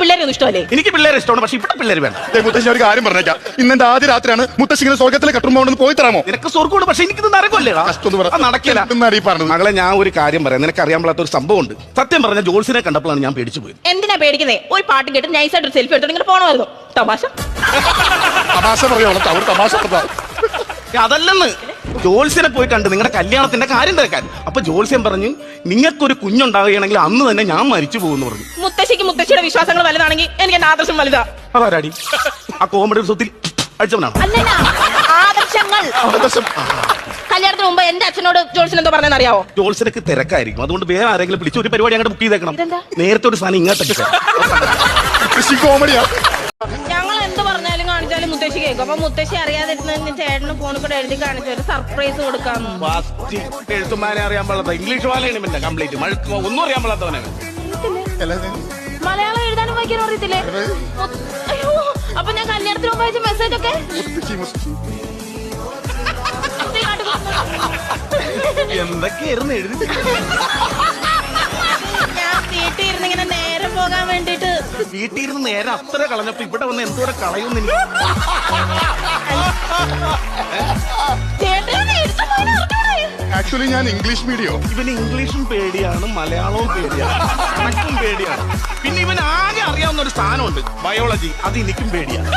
പിള്ളേരെ ഒന്നും ഇഷ്ടമല്ലേ? എനിക്ക് പിള്ളേരെ ഇഷ്ടമാണ്, പക്ഷെ ഇവിടെ പിള്ളേര് വേണ്ട. മുത്തശ്ശി ഒരു കാര്യം പറഞ്ഞേക്കാം, ഇന്നെന്റെ ആദ്യ രാത്രിയാണ്. മുത്തശ്ശിങ്ങനെ സ്വർഗത്തിലെ കട്ടുമ്പോണ്ടെന്ന് പോയി തരാമോ? നിനക്ക് സ്വർഗ്ഗമുണ്ട്, പക്ഷെ എനിക്കിത് നടക്കുമല്ലേടാ. നടക്കില്ല. മകളെ, ഞാൻ ഒരു കാര്യം പറയാം. നിനക്ക് അറിയാൻ പാടാത്ത ഒരു സംഭവം ഉണ്ട്. സത്യം പറഞ്ഞ ജോൾസിനെ കണ്ടപ്പോഴാണ് ഞാൻ പേടിച്ചു പോയത്. എന്തിനാ പേടിക്കുന്നേ? ഒരു പാട്ട് കേട്ട് നൈസായിട്ട് ഒരു സെൽഫി എടുത്ത് നിങ്ങൾ പോണമായിരുന്നു. തമാശ പറയാം, തമാശ അതല്ലെന്ന്. ജോത്സ്യനെ പോയി കണ്ട് നിങ്ങളുടെ കല്യാണത്തിന്റെ കാര്യം തിരക്കാൻ. അപ്പൊ ജോത്സ്യൻ പറഞ്ഞു, നിങ്ങൾക്കൊരു കുഞ്ഞുണ്ടാവുകയാണെങ്കിൽ അന്ന് തന്നെ ഞാൻ മരിച്ചു പോകുന്നു പറഞ്ഞു. മുത്തശ്ശിക്ക് മുത്തശ്ശിയുടെ വിശ്വാസങ്ങൾ വലുതാണെങ്കിൽ എനിക്ക് എന്റെ ആദർശം വലുതാ. അതാരാടി? ആ കോമഡി സ്വത്തിൽ അടിച്ചവനാണ്. ആദർശങ്ങൾ. കല്യാണത്തിന് മുമ്പ് എന്റെ അച്ഛനോട് ജോൾസൻ എന്തോ പറഞ്ഞെന്ന് അറിയാവോ? ജോത്സ്യനക്ക് തിരക്കായിരിക്കും, അതുകൊണ്ട് വേറെ ആരെങ്കിലും പിടിച്ച് ഒരു പരിപാടി അങ്ങോട്ട് ബുക്ക് ചെയ്തേക്കണം. നേരത്തെ ഒരു സാധനം ഇങ്ങോട്ടേക്ക് കോമഡിയാ. ഞങ്ങൾ എന്ത് പറഞ്ഞാലും കാണിച്ചാലും മുത്തശ്ശി കേൾക്കും. അപ്പൊ മുത്തശ്ശി അറിയാതിരുന്ന ചേട്ടന് ഫോണിൽ കൂടെ എഴുതി കാണിച്ചു ഒരു സർപ്രൈസ് കൊടുക്കാം. എഴുത്തുമാരെ അറിയാൻ പാടില്ല, ഇംഗ്ലീഷ് വാലയാണ് പിന്നെ കംപ്ലീറ്റ് മഴക്ക് ഒന്നും അറിയാൻ പാടാത്തവനെ. മലയാളം എഴുതാനും വായിക്കാനും അറിയത്തില്ലേ? അയ്യോ, അപ്പൊ ഞാൻ കല്യാണത്തിന് മുമ്പ് അയച്ച മെസ്സേജ് ഒക്കെ എന്തൊക്കെയായിരുന്നു എഴുതി. ഞാൻ വീട്ടിൽ ഇരുന്ന് ഇങ്ങനെ നേരെ പോകാൻ വേണ്ടിട്ട് വീട്ടിൽ ഇരുന്ന് നേരെ അത്ര കളഞ്ഞപ്പോ ഇവിടെ വന്ന് എന്തോരം കളയുന്നു. ആക്ച്വലി ഞാൻ ഇംഗ്ലീഷ് മീഡിയം. ഇവന് ഇംഗ്ലീഷും പേടിയാണ്, മലയാളവും പേടിയാണ്, കണക്കും പേടിയാണ്. പിന്നെ ഇവൻ ആകെ അറിയാവുന്ന ഒരു സ്ഥാനമുണ്ട്, ബയോളജി. അത് എനിക്കും പേടിയാണ്.